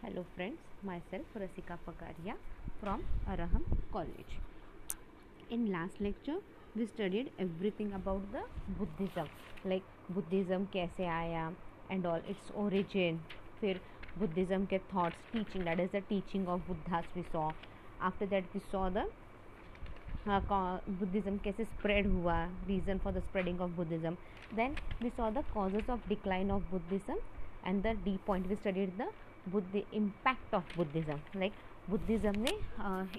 Hello friends, myself Rasika Pakaria from Araham College. In last lecture, we studied everything about the Buddhism, like Buddhism कैसे आया and all its origin. फिर Buddhism के thoughts, teaching, that is the teaching of Buddhas we saw. After that we saw the Buddhism कैसे spread हुआ, reason for the spreading of Buddhism. Then we saw the causes of decline of Buddhism and the D point we studied the impact of Buddhism. Like Buddhism ने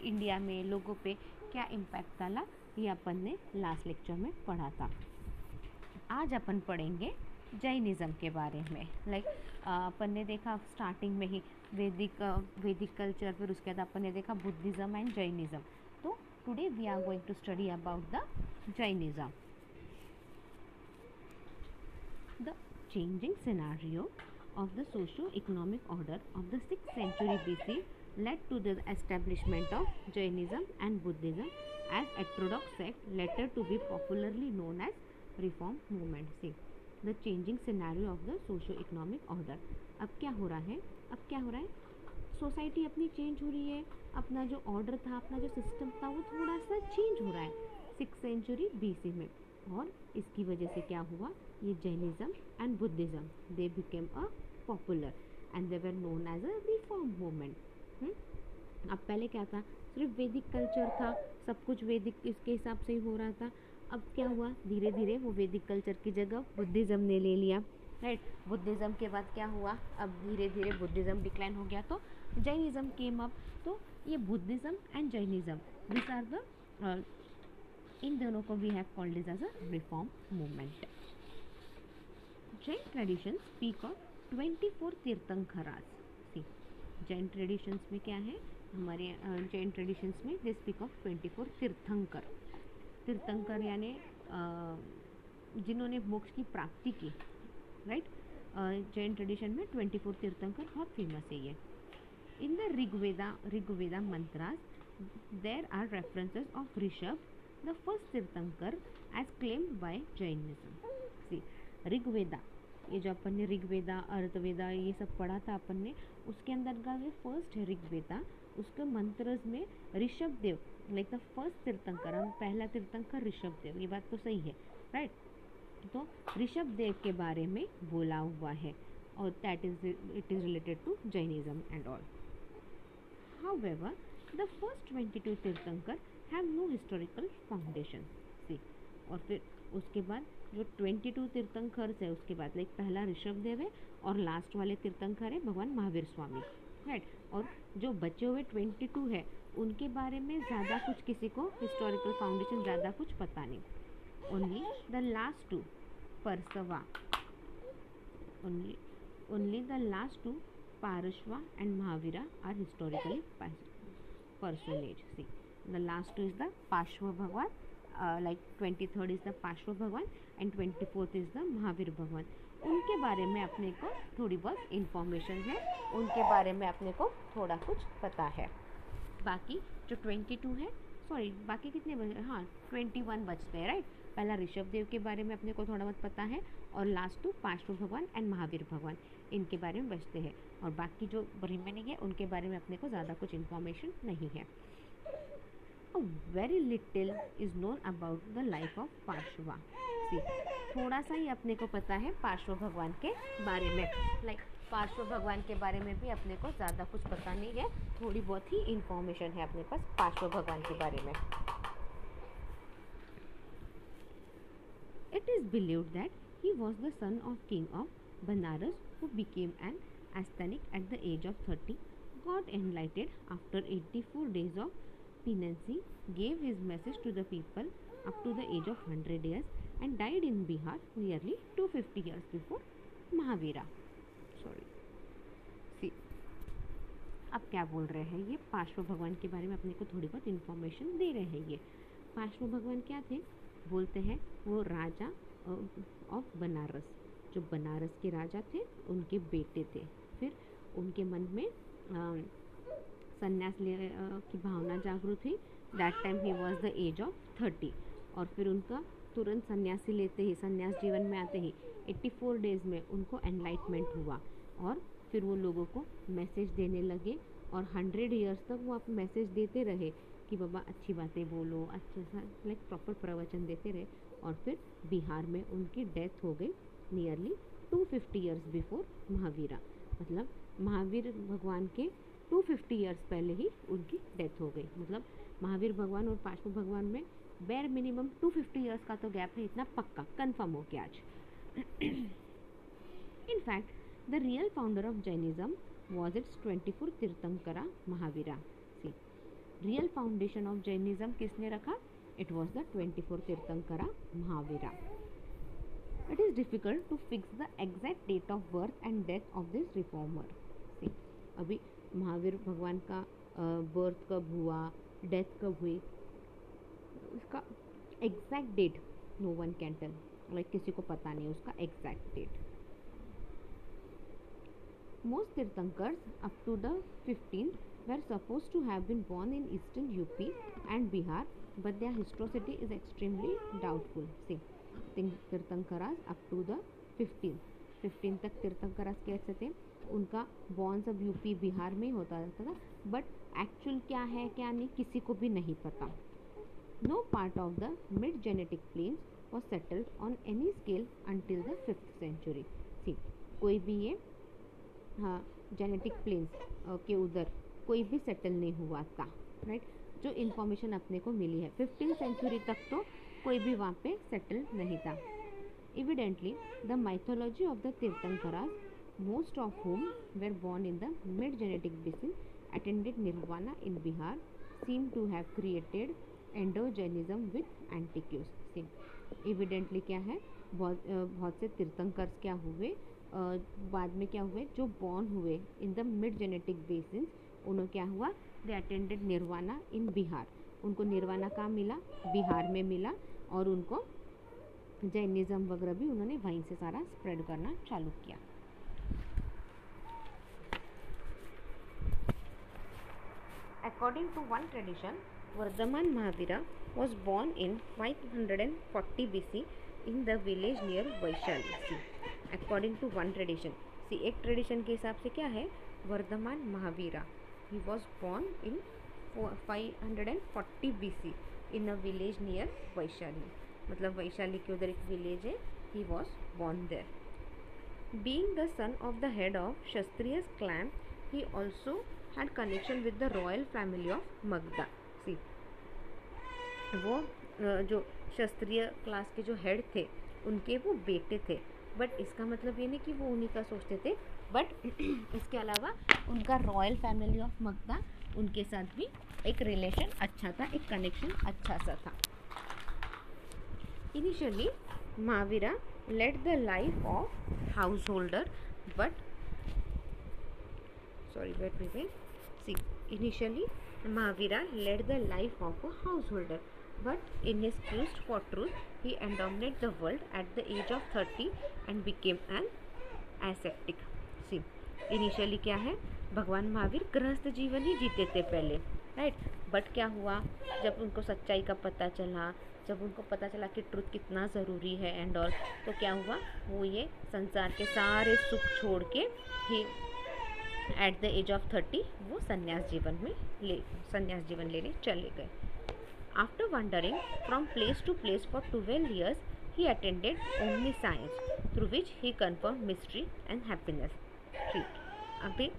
India में लोगों पे क्या impact डाला, ये अपन ने लास्ट लेक्चर में पढ़ा था. आज अपन पढ़ेंगे जैनिज़्म के बारे में. लाइक अपन ने देखा स्टार्टिंग में ही वैदिक कल्चर, फिर उसके बाद अपन ने देखा बुद्धिज़्म एंड जैनिज़्म. तो today we are going to study about the Jainism. The changing scenario of the socio-economic order of the 6th century BC led to the establishment of Jainism and Buddhism as heterodox sect, later to be popularly known as Reform movement. See, the changing scenario of the socio-economic order. अब क्या हो रहा है, society अपनी change हो रही है, अपना जो ऑर्डर था, अपना जो सिस्टम था, वो थोड़ा सा चेंज हो रहा है 6th सेंचुरी BC में. और इसकी वजह से क्या हुआ, ये Jainism and Buddhism they became a popular and they were known as a reform movement. अब पहले क्या था, सिर्फ वैदिक कल्चर था, सब कुछ वैदिक इसके हिसाब से ही हो रहा था. अब क्या हुआ, धीरे धीरे वो वैदिक कल्चर की जगह बुद्धिज़्म ने ले लिया. राइट, बुद्धिज़्म के बाद क्या हुआ, अब धीरे धीरे बुद्धिज़्म डिक्लाइन हो गया तो जैनिज़्म केम अप. तो ये Buddhism and Jainism, this are the in दोनों को we have called is as a reform movement. Jain tradition speak of 24 tirthankaras. See, Jain traditions में क्या है, हमारे जैन ट्रेडिशंस में दे स्पीक ऑफ 24 तीर्थंकर. तीर्थंकर यानी जिन्होंने मोक्ष की प्राप्ति की. राइट, जैन ट्रेडिशन में 24 तीर्थंकर बहुत फेमस है ये. In the Rigveda mantras there are references of Rishabha the first tirthankara as claimed by Jainism. See, Rigveda, ये जो अपन ने ऋग्वेदा, अर्थवेदा ये सब पढ़ा था अपन ने, उसके अंदर का जो फर्स्ट है ऋग्वेदा, उसके मंत्रस में Rishabh Dev like the first तीर्थंकर, हम पहला तीर्थंकर ऋषभ देव, ये बात तो सही है. राइट, तो ऋषभ देव के बारे में बोला हुआ है और that is it is related to Jainism and all. However the first 22 tirthankar have no historical foundation. See, और फिर उसके बाद जो 22 तीर्थंकर है, उसके बाद लाइक पहला ऋषभ देव है और लास्ट वाले तीर्थंकर है भगवान महावीर स्वामी. राइट, और जो बचे हुए 22 है उनके बारे में ज़्यादा कुछ किसी को हिस्टोरिकल फाउंडेशन ज़्यादा कुछ पता नहीं. Only the last two Parshva, only the last two Parshva and Mahavira are historically personage. See, the last two is the Parshva Bhagwan, like 23rd is the Parshva Bhagwan and 24th is the Mahavir Bhagwan. उनके बारे में अपने को थोड़ी बहुत information है, उनके बारे में अपने को थोड़ा कुछ पता है. बाकी जो 22 है, सॉरी बाकी कितने बचे, हाँ 21 बचते हैं. राइट, पहला ऋषभ देव के बारे में अपने को थोड़ा बहुत पता है और लास्ट टू पार्श्व भगवान एंड महावीर भगवान, इनके बारे में बचते हैं. और बाकी जो रिमेनिंग है उनके बारे में अपने को ज़्यादा कुछ इन्फॉर्मेशन नहीं है. Very little is known about the life of Parshva. See, थोड़ा सा ही अपने को पता है पार्श्व भगवान के बारे में. लाइक पार्श्व भगवान के बारे में भी अपने को ज़्यादा कुछ पता नहीं है, थोड़ी बहुत ही इंफॉर्मेशन है अपने पास पार्श्व भगवान के बारे में. It is believed that he was the son of king of Banaras who became an ascetic at the age of 30, got enlightened after 84 days of penance, gave his message to the people up to the age of 100 years and died in Bihar nearly 250 years before Mahavira. Sorry. See, अब क्या बोल रहे हैं, ये पार्श्व भगवान के बारे में अपने को थोड़ी बहुत इन्फॉर्मेशन दे रहे हैं. ये पार्श्व भगवान क्या थे, बोलते हैं वो राजा ऑफ बनारस, जो बनारस के राजा थे उनके बेटे थे. फिर उनके मन में संन्यास की भावना जागरूक हुई. That time he was the age of 30 और फिर उनका तुरंत संन्यासी लेते ही, संन्यास जीवन में आते ही 84 डेज में उनको एनलाइटमेंट हुआ और फिर वो लोगों को मैसेज देने लगे और 100 ईयर्स तक वो आप मैसेज देते रहे कि बाबा अच्छी बातें बोलो, अच्छे सा लाइक प्रॉपर प्रवचन देते रहे। और फिर बिहार में उनकी डेथ हो गई नियरली 250 ईयर्स बिफोर महावीरा, मतलब महावीर भगवान के 250 ईयर्स पहले ही उनकी डेथ हो गई। मतलब महावीर भगवान और पार्श्व भगवान में बेर मिनिमम 250 ईयर्स का तो गैप है, इतना पक्का कंफर्म हो गया आज। In fact, the real founder of Jainism was its 24 Tirthankara Mahavira. See, real foundation of Jainism किसने रखा? It was the 24 Tirthankara Mahavira. It is difficult to fix the exact date of birth and death of this reformer. See, अभी महावीर भगवान का birth कब हुआ, death कब हुई, उसका exact date no one can tell, like किसी को पता नहीं उसका exact date. Most Tirthankars up to the 15th were supposed to have been born in eastern UP and Bihar, but their historicity is extremely doubtful. See, Tirthankaras up to the 15 तक तीर्थंकरास कैसे थे, उनका born सब UP Bihar में ही होता रहता था, but actual क्या है क्या नहीं किसी को भी नहीं पता। No part of the mid Gangetic plains was settled on any scale until the 5th century. See, कोई भी ये हाँ जेनेटिक प्लेन्स के उधर कोई भी सेटल नहीं हुआ था, राइट। जो इन्फॉर्मेशन अपने को मिली है 15th सेंचुरी तक तो कोई भी वहाँ पे सेटल नहीं था। Evidently, the mythology of the Tirthankaras, most of whom were born in the mid-genetic basin, attended Nirvana in Bihar, seem to have created Indo-Jainism with Antiques. See, evidently क्या है, बहुत से तीर्थंकर्स क्या हुए, बाद में क्या हुए, जो बॉर्न हुए in the mid genetic basin, उन्होंने क्या हुआ, दे अटेंडेड निर्वाणा इन बिहार। उनको निर्वाणा कहाँ मिला, बिहार में मिला, और उनको जैनिज़्म वगैरह भी उन्होंने वहीं से सारा स्प्रेड करना चालू किया। According to one tradition, Vardhaman Mahavira was born in 540 BC in the village near Vaishali. According to one tradition, see, एक ट्रेडिशन के हिसाब से क्या है, Varthaman Mahavira he was born in 540 BC in a village near Vaishali, मतलब वैशाली के उधर एक विलेज है, he was born there. Being the son of the head of Kshatriya clan, he also had connection with the royal family of Magda. See, वो जो क्षत्रिय class के जो head थे उनके वो बेटे थे, बट इसका मतलब ये नहीं कि वो उन्हीं का सोचते थे, बट इसके अलावा उनका रॉयल फैमिली ऑफ मगधा उनके साथ भी एक रिलेशन अच्छा था, एक कनेक्शन अच्छा सा था। Initially, Mahavira led the life of householder, but see, initially Mahavira led the life of a householder, but in his quest for truth, he abandoned the world at the age of 30 and became an ascetic. See, initially क्या है, भगवान महावीर गृहस्थ जीवन ही जीते थे पहले, right, but क्या हुआ, जब उनको सच्चाई का पता चला, जब उनको पता चला कि ट्रुथ कितना ज़रूरी है एंड ऑल, तो क्या हुआ, वो ये संसार के सारे सुख छोड़ के ही एट द एज ऑफ 30 वो संन्यास जीवन लेने चले गए। After wandering from place to place for 12 years, he attended omniscience through which he conquered misery and happiness. ठीक, अभी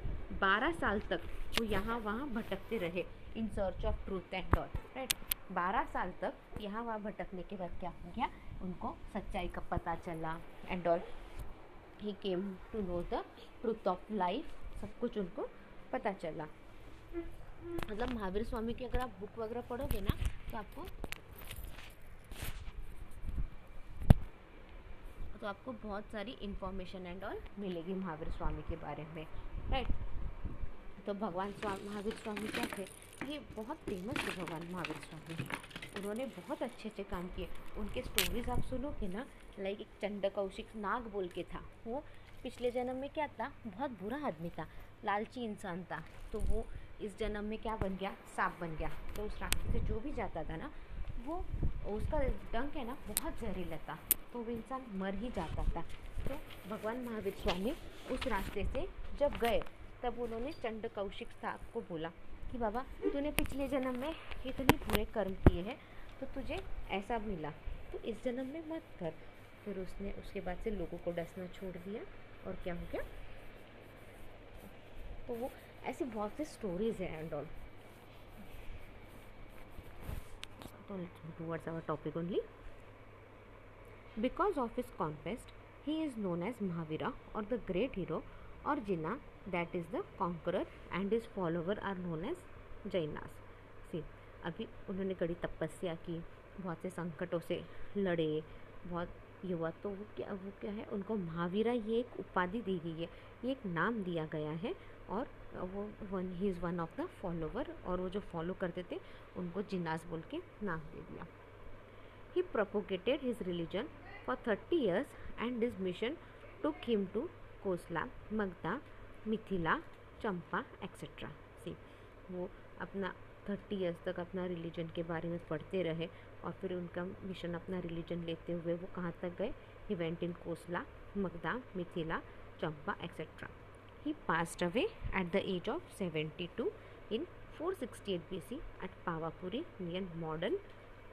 12 साल तक वो यहाँ वहाँ भटकते रहे in search of truth and all, right. 12 साल तक यहाँ वहाँ भटकने के बाद क्या हो गया, उनको सच्चाई का पता चला and all, he came to know the truth of life, सब कुछ उनको पता चला। मतलब महावीर स्वामी की अगर आप बुक वगैरह पढ़ोगे ना तो आपको बहुत सारी इंफॉर्मेशन एंड ऑल मिलेगी महावीर स्वामी के बारे में, राइट। तो महावीर स्वामी क्या थे, ये बहुत फेमस थे भगवान महावीर स्वामी, उन्होंने बहुत अच्छे अच्छे काम किए। उनके स्टोरीज आप सुनोगे ना, लाइक एक चंड कौशिक नाग बोल के था, वो पिछले जन्म में क्या था, बहुत बुरा आदमी था, लालची इंसान था, तो वो इस जन्म में क्या बन गया, सांप बन गया। तो उस रास्ते से जो भी जाता था ना, वो उसका डंक है ना बहुत जहरीला था, तो वो इंसान मर ही जाता था। तो भगवान महावीर स्वामी उस रास्ते से जब गए तब उन्होंने चंड कौशिक साहब को बोला कि बाबा तूने पिछले जन्म में इतने बुरे कर्म किए हैं तो तुझे ऐसा मिला, तो इस जन्म में मत कर। फिर उसने उसके बाद से लोगों को डसना छोड़ दिया और क्या हो गया। तो वो ऐसी बहुत सी स्टोरीज है एंड ऑल। तो towards our topic only. Because of his conquest, he is known as Mahavira or the great hero, or Jinna, that is the conqueror, and his follower are known as Jainas. See, अभी उन्होंने कड़ी तपस्या की, बहुत से संकटों से लड़े, बहुत युवा, तो वो क्या है, उनको महावीरा ये एक उपाधि दी गई है, ये एक नाम दिया गया है। और वो he is one of the follower, और वो जो फॉलो करते थे उनको जिन्नास बोल के नाम दे दिया। He propagated his religion for 30 years and his mission took him to Kosala, Magadha, Mithila, Champa etcetera. See, वो अपना 30 ईयर्स तक अपना रिलीजन के बारे में पढ़ते रहे और फिर उनका मिशन अपना रिलीजन लेते हुए वो कहाँ तक गए। He went in Kosala, Magadha, Mithila, Champa etcetera. He passed away at the age of 72 in 468 BC at Pawapuri near modern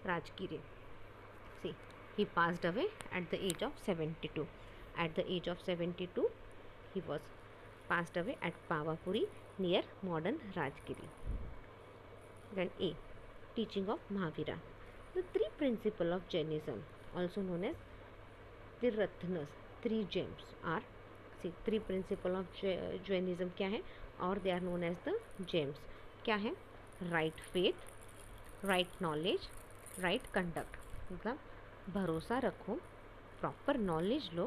Rajgiri. See, he passed away at the age of 72. At the age of 72, he was passed away at Pavapuri near modern Rajgiri. Then A, teaching of Mahavira. The three principles of Jainism, also known as Tirathanas, three gems are, see, three principles of Jainism क्या है, और they are known as the gems. क्या है? Right faith, right knowledge, right conduct. मतलब भरोसा रखो, proper knowledge लो,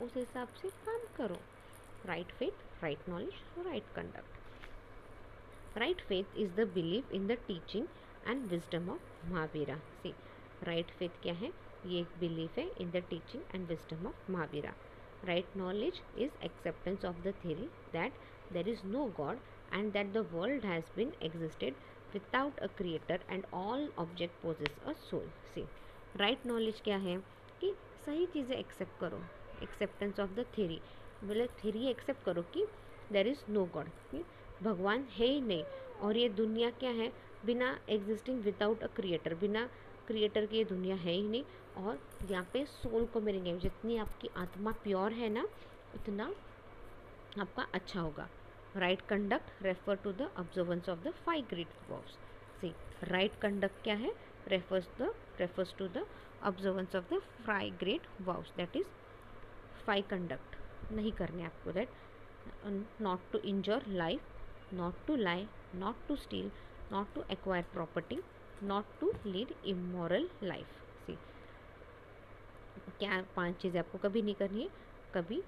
उस हिसाब से काम करो। Right faith, right knowledge, right conduct. Right faith is the believe in the teaching and wisdom of Mahavira. See, right faith क्या है? ये एक बिलीफ है in the teaching and wisdom of Mahavira. Right knowledge is acceptance of the theory that there is no God and that the world has been existed without a creator and all object possess a soul. See, right knowledge क्या है कि सही चीज़ें accept करो, acceptance of the theory, मतलब theory accept करो कि there is no God, भगवान है ही नहीं, और ये दुनिया क्या है, बिना एग्जिस्टिंग विदाउट अ क्रिएटर, बिना क्रिएटर की ये दुनिया है ही नहीं। और यहाँ पे सोल को मिलेंगे, जितनी आपकी आत्मा प्योर है ना उतना आपका अच्छा होगा। Right conduct refer to the observance of the 5 great vows. See, right conduct क्या है? refers to the observance of the 5 great vows, that is 5 conduct नहीं करने आपको, that not to injure life, not to lie, not to steal, not to acquire property, not to lead immoral life। See, क्या 5 चीज़ें आपको कभी नहीं करनी है, कभी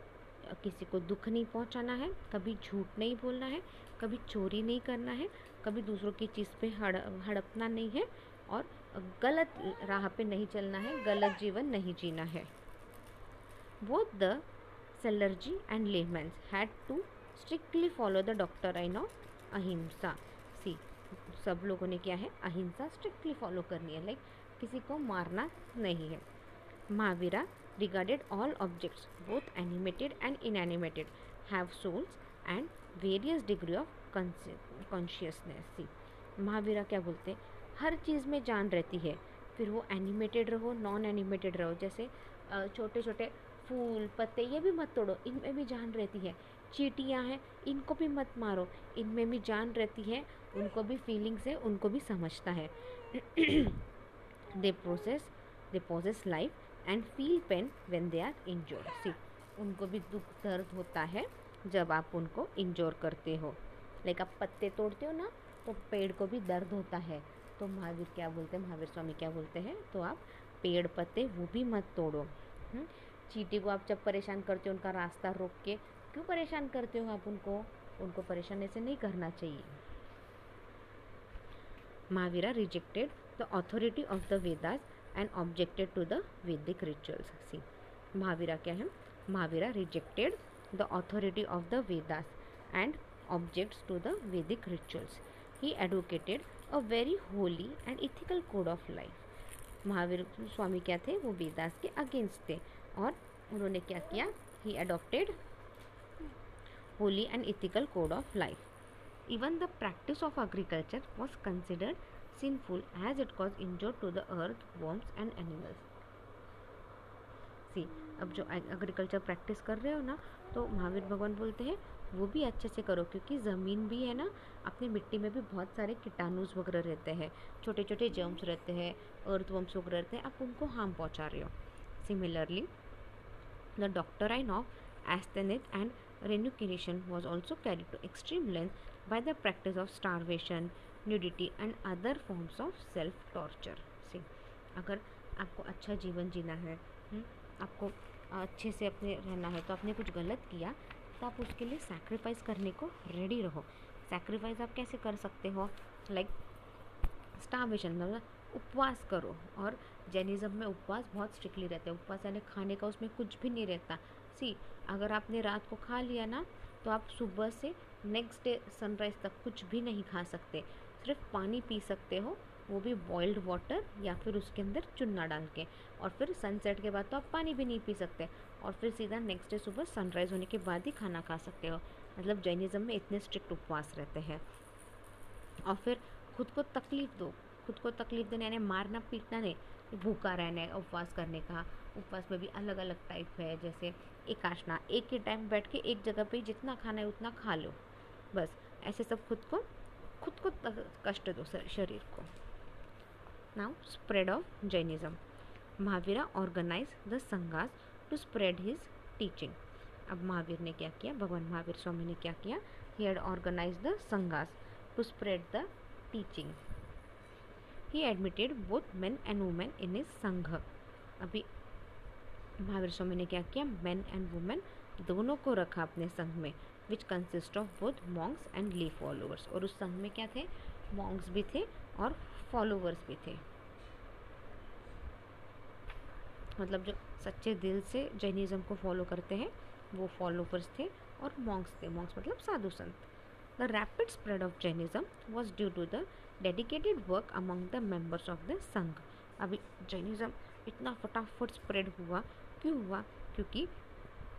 किसी को दुख नहीं पहुंचाना है, कभी झूठ नहीं बोलना है, कभी चोरी नहीं करना है, कभी दूसरों की चीज़ पे हड़पना नहीं है, और गलत राह पे नहीं चलना है, गलत जीवन नहीं जीना है। Both the Salarji and laymen had to strictly follow the doctrine of अहिंसा। सी, सब लोगों ने क्या है? अहिंसा स्ट्रिक्टली फॉलो करनी है, लाइक किसी को मारना नहीं है। Mahavira regarded all objects, both animated and inanimated, have souls and various degree of consciousness। सी, महावीरा क्या बोलते हैं? हर चीज़ में जान रहती है, फिर वो एनिमेटेड रहो, नॉन एनिमेटेड रहो। जैसे छोटे छोटे फूल पत्ते, ये भी मत तोड़ो, इनमें भी जान रहती है। चींटियाँ हैं, इनको भी मत मारो, इनमें भी जान रहती है, उनको भी फीलिंग्स है, उनको भी समझता है। They possess life and feel pain when they are injured. See, उनको भी दुख दर्द होता है जब आप उनको इंजोर करते हो, लाइक आप पत्ते तोड़ते हो ना, तो पेड़ को भी दर्द होता है। तो महावीर क्या बोलते हैं, महावीर स्वामी क्या बोलते हैं? तो आप पेड़ पत्ते वो भी मत तोड़ो। चींटी को आप जब परेशान करते हो, उनका रास्ता रोक के क्यों परेशान करते हो आप उनको परेशान ऐसे नहीं करना चाहिए। Mahavira rejected the authority of the Vedas and objected to the Vedic rituals. See, Mahavira क्या है? Mahavira rejected the authority of the Vedas and objects to the Vedic rituals. He advocated a very holy and ethical code of life. Mahavir Swami क्या थे? वो वेदास के against थे, और उन्होंने क्या किया? he adopted holy and ethical code of life. Even the practice of agriculture was considered sinful as it caused injury to the earth, worms and animals. सी, अब जो एग्रीकल्चर प्रैक्टिस कर रहे हो ना, तो महावीर भगवान बोलते हैं वो भी अच्छे से करो, क्योंकि ज़मीन भी है ना, अपनी मिट्टी में भी बहुत सारे कीटाणुज वगैरह रहते हैं, छोटे छोटे जर्म्स रहते हैं, अर्थ वर्म्स वगैरह रहते हैं, आप उनको हार्म पहुंचा रहे हो. Similarly the doctrine of asthenic and renunciation was also carried to extreme length by the practice of starvation, nudity and other forms of self torture. See, अगर आपको अच्छा जीवन जीना है, आपको अच्छे से अपने रहना है, तो आपने कुछ गलत किया तो आप उसके लिए सैक्रिफाइस करने को रेडी रहो. सैक्रिफाइस आप कैसे कर सकते हो? लाइक स्टार्वेशन, मतलब उपवास करो. और जैनिज़्म में उपवास बहुत स्ट्रिक्टली रहते हैं. उपवास यानी खाने का उसमें कुछ भी नहीं रहता. सी, अगर आपने रात को खा लिया ना, तो आप सुबह से नेक्स्ट डे सनराइज़ तक कुछ भी नहीं खा सकते. सिर्फ पानी पी सकते हो, वो भी बॉइल्ड वाटर या फिर उसके अंदर चुन्ना डाल के. और फिर सनसेट के बाद तो आप पानी भी नहीं पी सकते. और फिर सीधा नेक्स्ट डे सुबह सनराइज़ होने के बाद ही खाना खा सकते हो. मतलब जैनिज़्म में इतने स्ट्रिक्ट उपवास रहते हैं. और फिर खुद को तकलीफ़ दो. खुद को तकलीफ़ देने यानी मारना पीटना नहीं, भूखा रहना है उपवास करने का. उपवास में भी अलग अलग टाइप है, जैसे एकाशना, एक ही टाइम बैठ के एक जगह पे जितना खाना है उतना खा लो, बस. ऐसे सब खुद को कष्ट दो शरीर को. Now spread of Jainism. Mahavira organise the sanghas to spread his teaching. अब महावीर ने क्या किया, भगवान महावीर स्वामी ने क्या किया? He had organise the sanghas to spread the teaching. He admitted both men and women in his sangha. अभी महावीर स्वामी ने क्या किया? मेन एंड वुमेन दोनों को रखा अपने संघ में, which consist of both monks and lay followers. और उस संघ में क्या थे? मॉन्क्स भी थे और फॉलोअर्स भी थे. मतलब जो सच्चे दिल से जैनिज़्म को फॉलो करते हैं वो फॉलोअर्स थे, और मॉन्क्स थे. मॉन्क्स मतलब साधु संत. The rapid spread of Jainism was due to the dedicated work among the members of the sangha. अभी जैनिज़्म इतना फटाफट स्प्रेड हुआ, क्यों हुआ? क्योंकि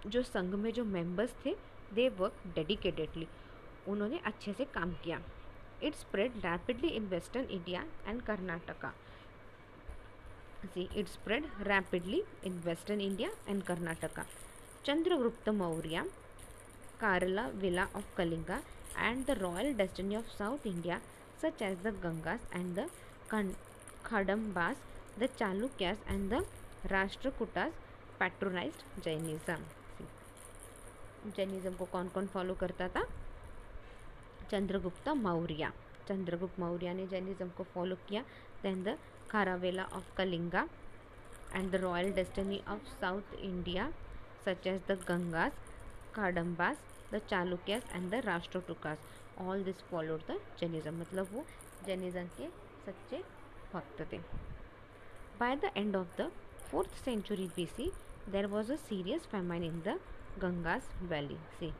जो संघ में जो मेंबर्स थे, दे वर्क डेडिकेटेडली, उन्होंने अच्छे से काम किया. It spread rapidly in western India and Karnataka. See, it spread rapidly in western India and Karnataka. Chandragupta Maurya, Kerala Villa of Kalinga and the royal destiny of South India, such as the Gangas and the Kadambas, the Chalukyas and the Rashtrakutas patronized Jainism. Jainism को कौन कौन follow करता था? चंद्रगुप्त मौर्य. चंद्रगुप्त मौर्य ने Jainism को follow किया. Then the Kharavela of Kalinga and the royal destiny of south India such as the Gangas, Kadambas, the Chalukyas and the Rashtrakutas. All this followed the Jainism. मतलब वो जैनिज़्म के सच्चे भक्त थे. By the end of the 4th century BC there was a serious famine in the Gangas valley. से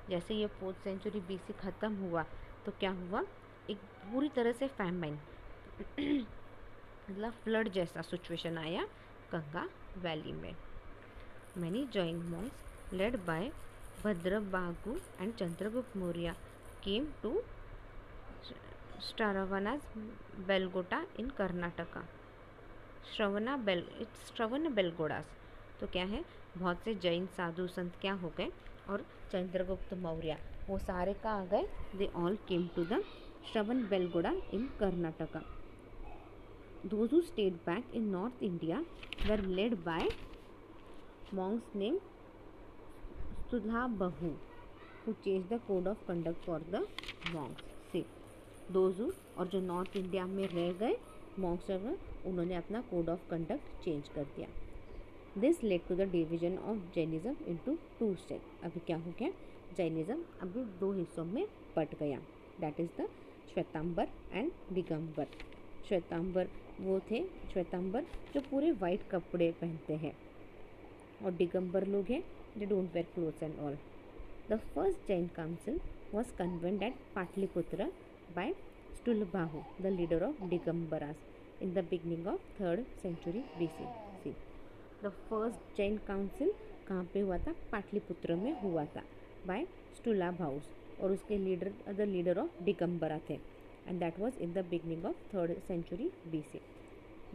जैसे ये 4th century BC ख़त्म हुआ तो क्या हुआ? एक पूरी तरह से फैमाइन मतलब फ्लड जैसा सिचुएशन आया गंगा वैली में. Many Jain monks led by Bhadrabahu and Chandragupta Maurya came to Shravana Belgola in Karnataka. Shravana Belgolas. तो क्या है? बहुत से जैन साधु संत क्या हो गए? और चंद्रगुप्त मौर्य वो सारे का आ गए. They all came to the Shravana Belgola in Karnataka. Those who stayed back in North India were led by monks named Sudhabahu, who changed the code of conduct for the monks. See, those who और जो north India में रह गए Monks वगैरह, उन्होंने अपना code of conduct change कर दिया. This led to the division of Jainism into 2 state. अभी क्या हो गया? जैनिज़्म अभी 2 हिस्सों में बट गया. That is the Shwetambar and Digambar. Shwetambar वो थे, श्वेतांबर जो पूरे वाइट कपड़े पहनते हैं, और दिगंबर लोग हैं जो don't wear clothes and all. The first Jain council was convened at Pataliputra by Sthulabahu, the leader of Digambaras, in the beginning of 3rd century BC. The first Jain council कहाँ पे हुआ था? पाटलिपुत्र में हुआ था बाय स्टूलाभाउस, और उसके लीडर ऑफ दिगंबरा थे, and that was in the beginning of 3rd century BC.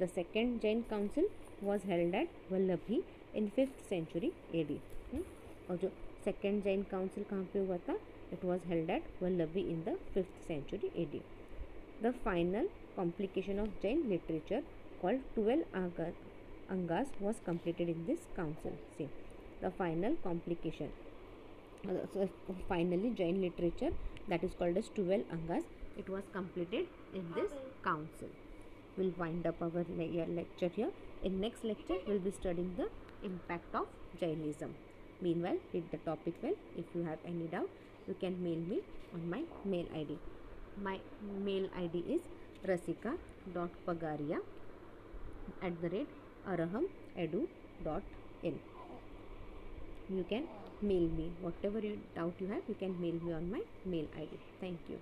The second Jain council was held at Vallabhi in 5th century AD. और जो सेकेंड जैन काउंसिल कहाँ पे हुआ था? It was held at Vallabhi in the 5th century AD. The final complication of Jain literature called 12 Angas was completed in this council. See, the final complication. So finally, Jain literature, that is called as 12 Angas, it was completed in this council. We'll wind up our lecture here. In next lecture, we'll be studying the impact of Jainism. Meanwhile, read the topic well. If you have any doubt, you can mail me on my mail ID. My mail ID is rasika.pagaria@arahamedu.in. You can mail me whatever doubt you have. You can mail me on my mail ID. Thank you.